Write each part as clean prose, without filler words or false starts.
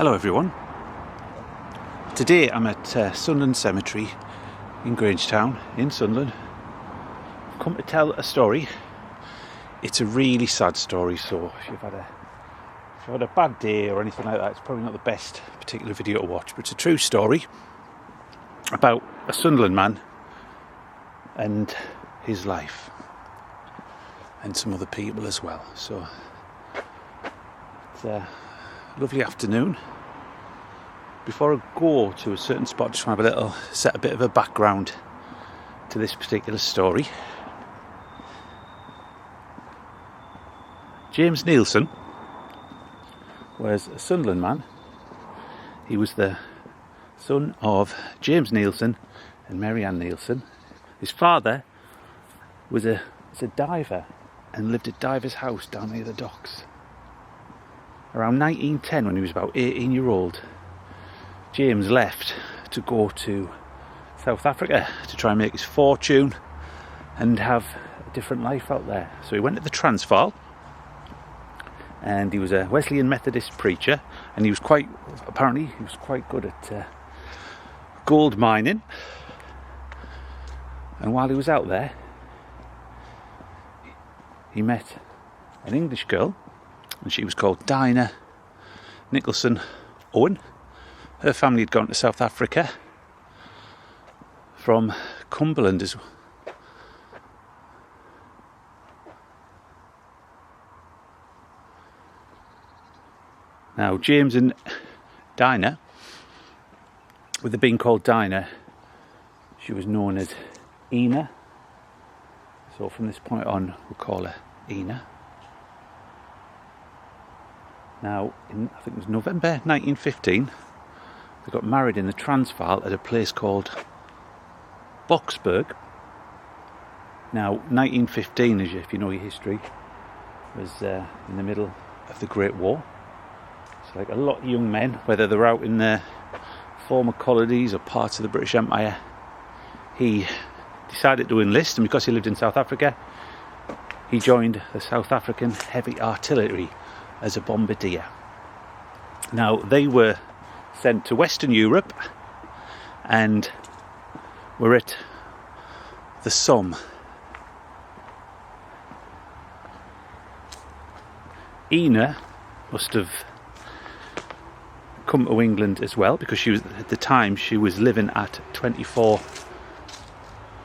Hello everyone. Today I'm at Sunderland Cemetery in Grangetown in Sunderland. I've come to tell a story. It's a really sad story, so if you've had a bad day or anything like that, it's probably not the best particular video to watch, but it's a true story about a Sunderland man and his life and some other people as well. So it's a lovely afternoon. Before I go to a certain spot, I just want to have set a bit of a background to this particular story. James Neilson was a Sunderland man. He was the son of James Neilson and Mary Ann Neilson. His father was a diver and lived at Diver's House down near the docks. Around 1910, when he was about 18 years old, James left to go to South Africa to try and make his fortune and have a different life out there. So he went to the Transvaal, and he was a Wesleyan Methodist preacher, and he was quite good at gold mining. And while he was out there, he met an English girl, and she was called Dinah Nicholson Owen. Her family had gone to South Africa from Cumberland as well. Now, James and Dinah, with her being called Dinah, she was known as Ina. So from this point on, we'll call her Ina. Now, I think it was November 1915, they got married in the Transvaal at a place called Boksburg. Now, 1915, if you know your history, was in the middle of the Great War. So like a lot of young men, whether they're out in their former colonies or parts of the British Empire, he decided to enlist, and because he lived in South Africa, he joined the South African Heavy Artillery as a bombardier. Now, they were sent to Western Europe and were at the Somme. Ina must have come to England as well, because she was, at the time, she was living at 24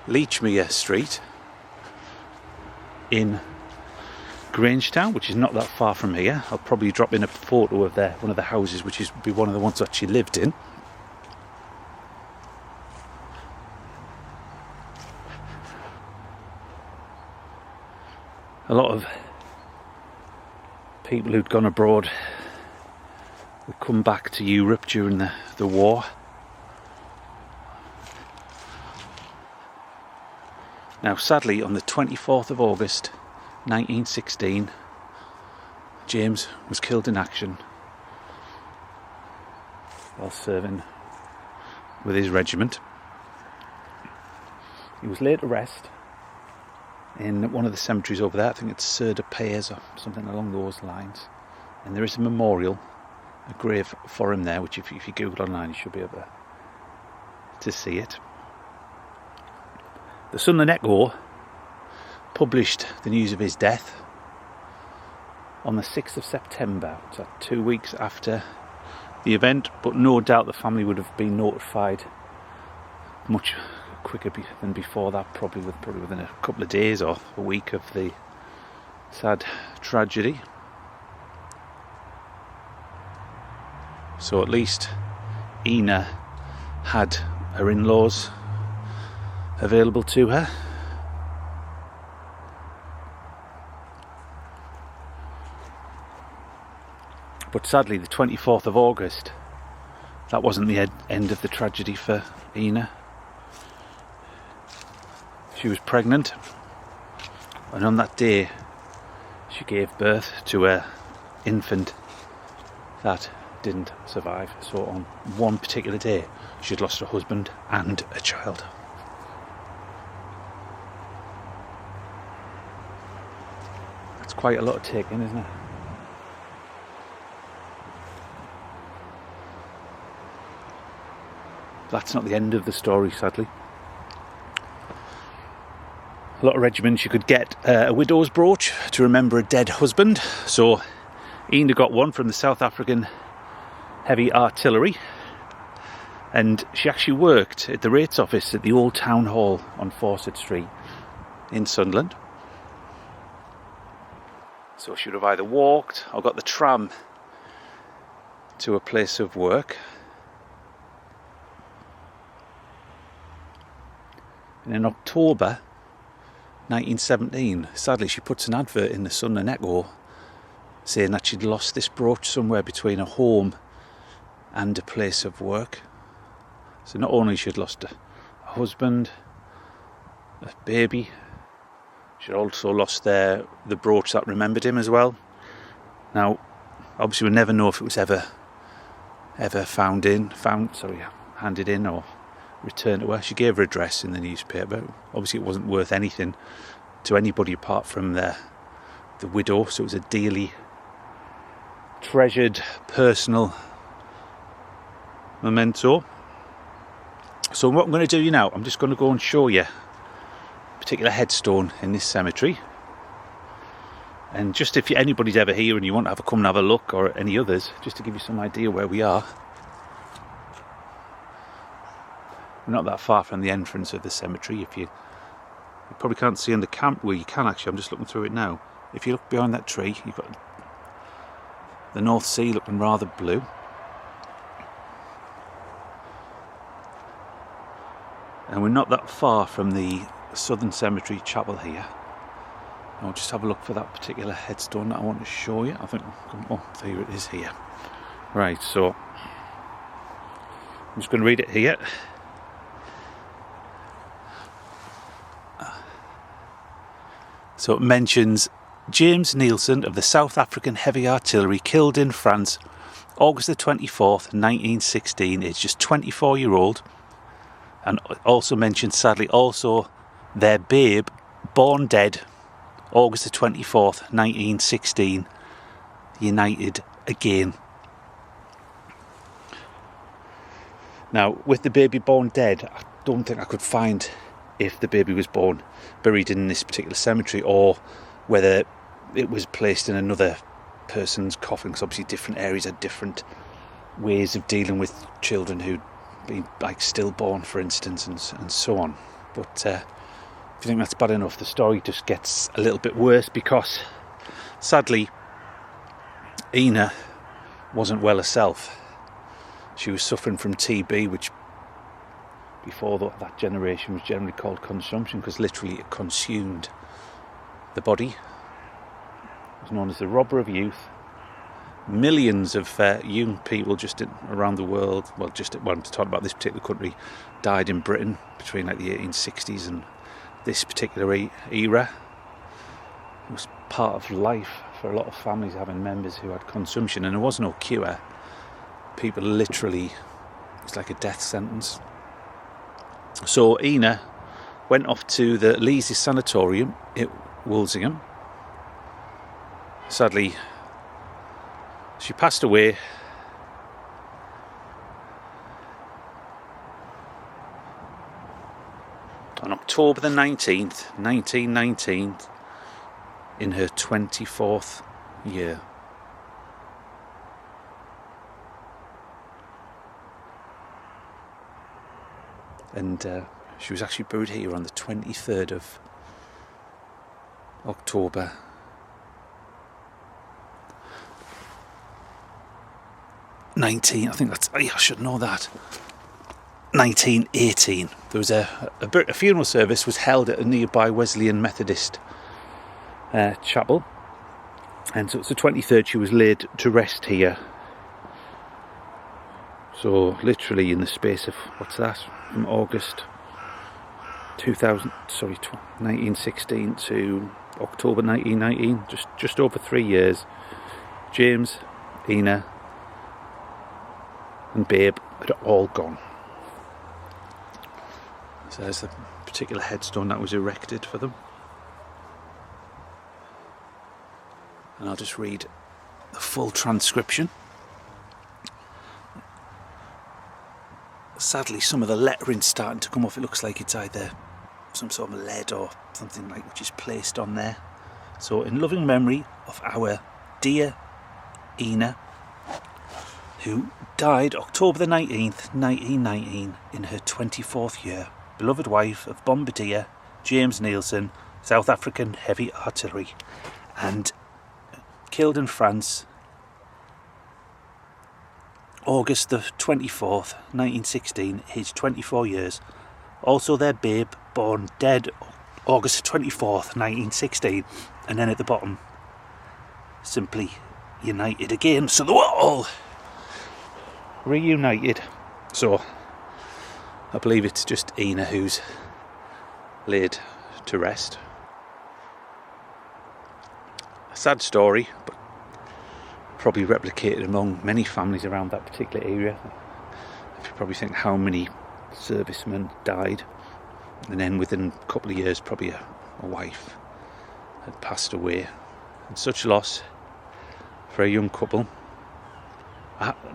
Lynch Street in Grangetown, which is not that far from here. I'll probably drop in a photo of one of the houses, which be one of the ones that she lived in. A lot of people who'd gone abroad would come back to Europe during the war. Now, sadly, on the 24th of August 1916, James was killed in action while serving with his regiment. He was laid to rest in one of the cemeteries over there. I think it's Sir de Payers or something along those lines. And there is a memorial, a grave for him there, which if you Google online, you should be able to see it. The Sunderland Echo published the news of his death on the 6th of September, so 2 weeks after the event, but no doubt the family would have been notified much quicker than before that, probably within a couple of days or a week of the sad tragedy. So at least Ina had her in-laws available to her. But sadly, the 24th of August, that wasn't the end of the tragedy for Ina. She was pregnant, and on that day she gave birth to an infant that didn't survive. So on one particular day she'd lost her husband and a child. That's quite a lot to take in, isn't it? that's not the end of the story, sadly. A lot of regiments you could get a widow's brooch to remember a dead husband. So Ina got one from the South African Heavy Artillery, and she actually worked at the rates office at the old town hall on Fawcett Street in Sunderland. So she would have either walked or got the tram to a place of work. And in October 1917, sadly, she puts an advert in the Sunderland Echo saying that she'd lost this brooch somewhere between a home and a place of work. So not only she'd lost a husband, a baby, she'd also lost the brooch that remembered him as well. Now, obviously we'll never know if it was ever handed in or returned to her. She gave her address in the newspaper. Obviously it wasn't worth anything to anybody apart from the widow, so it was a dearly treasured personal memento. So what I'm going to do now, I'm just going to go and show you a particular headstone in this cemetery, and just if anybody's ever here and you want to come and have a look, or any others, just to give you some idea where we are. We're not that far from the entrance of the cemetery. You probably can't see on the camp where you can actually. I'm just looking through it now. If you look behind that tree, you've got the North Sea looking rather blue. And we're not that far from the Southern Cemetery chapel here. I'll just have a look for that particular headstone that I want to show you. I think, oh, there it is here. Right, so I'm just going to read it here. So it mentions James Nielsen of the South African Heavy Artillery, killed in France, August the 24th, 1916, aged just 24-year-old. And also mentions, sadly, also their babe, born dead, August the 24th, 1916, united again. Now, with the baby born dead, I don't think I could find if the baby was buried in this particular cemetery, or whether it was placed in another person's coffin, because obviously different areas had different ways of dealing with children who'd been like stillborn, for instance, and so on. But if you think that's bad enough, the story just gets a little bit worse, because sadly Ina wasn't well herself. She was suffering from TB, which before that generation was generally called consumption, because literally it consumed the body. It was known as the robber of youth. Millions of young people around the world, I'm talking about this particular country, died in Britain between like the 1860s and this particular era. It was part of life for a lot of families, having members who had consumption, and there was no cure. People literally, it was like a death sentence. So Ina went off to the Leeds Sanatorium at Walsingham. Sadly, she passed away on October the 19th, 1919, in her 24th year. And she was actually buried here on the 23rd of October. I should know that. 1918. There was a funeral service was held at a nearby Wesleyan Methodist chapel, and so it's the 23rd. She was laid to rest here. So literally in the space of, from August 1916 to October 1919, just over 3 years, James, Ina and Babe had all gone. So there's the particular headstone that was erected for them. And I'll just read the full transcription. Sadly, some of the lettering's starting to come off. It looks like it's either some sort of lead or something like which is placed on there. So in loving memory of our dear Ina, who died October the 19th, 1919 in her 24th year, beloved wife of Bombardier James Nielsen, South African heavy artillery, and killed in France August the 24th, 1916, aged 24 years. Also their babe, born dead August 24th, 1916, and then at the bottom, simply united again. So they were all reunited. So I believe it's just Ina who's laid to rest. A sad story, but probably replicated among many families around that particular area. If you probably think how many servicemen died, and then within a couple of years probably a wife had passed away, and such loss for a young couple.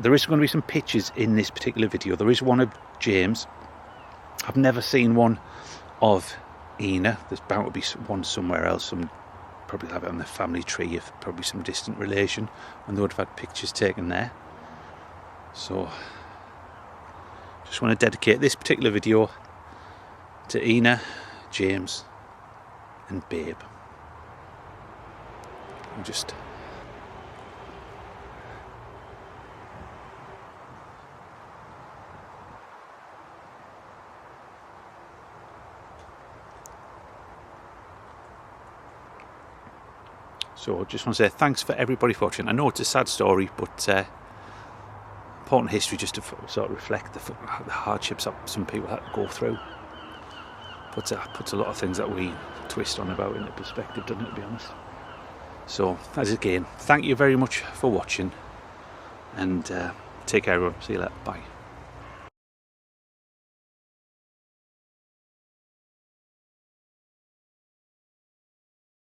There is going to be some pictures in this particular video. There is one of James. I've never seen one of Ina. There's bound to be one somewhere else. Some probably have it on the family tree of probably some distant relation, and they would have had pictures taken there. So just want to dedicate this particular video to Ina, James and Babe. I'm just so just want to say thanks for everybody for watching. I know it's a sad story, but important history just to sort of reflect the hardships that some people had to go through. Puts a lot of things that we twist on about into perspective, doesn't it, to be honest. So, as again, thank you very much for watching, and take care everyone. See you later. Bye.